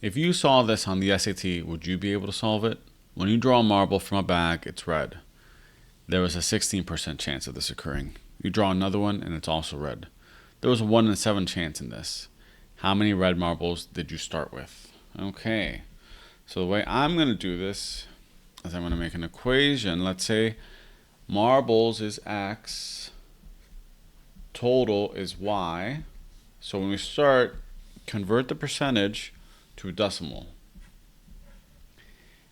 If you saw this on the SAT, would you be able to solve it? When you draw a marble from a bag, it's red. There was a 16% chance of this occurring. You draw another one and it's also red. There was a 1 in 7 chance in this. How many red marbles did you start with? Okay, so the way I'm going to do this is I'm going to make an equation. Let's say marbles is X, total is Y. So when we start, convert the percentage to a decimal.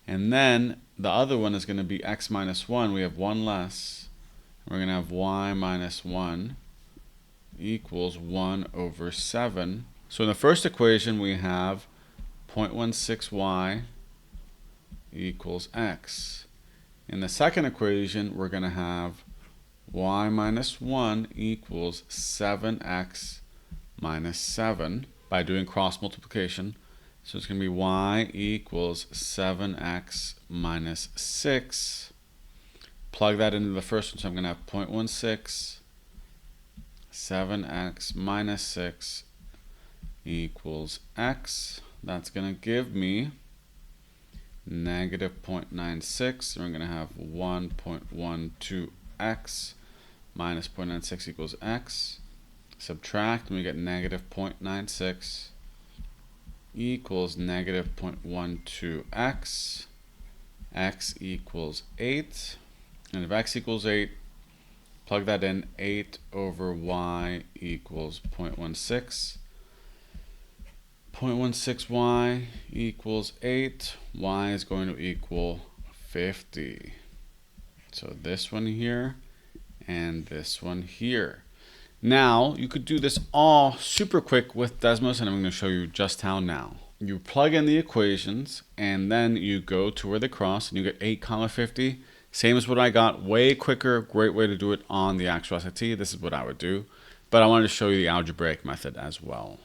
And then the other one is going to be X minus 1. We have 1 less. We're going to have Y minus 1 equals 1 over 7. So in the first equation, we have 0.16y equals x. In the second equation, we're going to have y minus 1 equals 7x minus 7 by doing cross multiplication. So it's going to be y equals 7x minus 6. Plug that into the first one, so I'm going to have 0.16, 7x minus 6 equals x. That's going to give me negative 0.96. We're going to have 1.12x minus 0.96 equals x. Subtract, and we get negative 0.96 equals negative 0.12x. X equals 8. And if x equals 8, plug that in, 8 over y equals 0.16. 0.16y equals 8. Y is going to equal 50. So this one here and this one here. Now, you could do this all super quick with Desmos, and I'm going to show you just how now. You plug in the equations, and then you go to where they cross, and you get 8 comma 50. Same as what I got, way quicker, great way to do it on the actual SAT. This is what I would do, but I wanted to show you the algebraic method as well.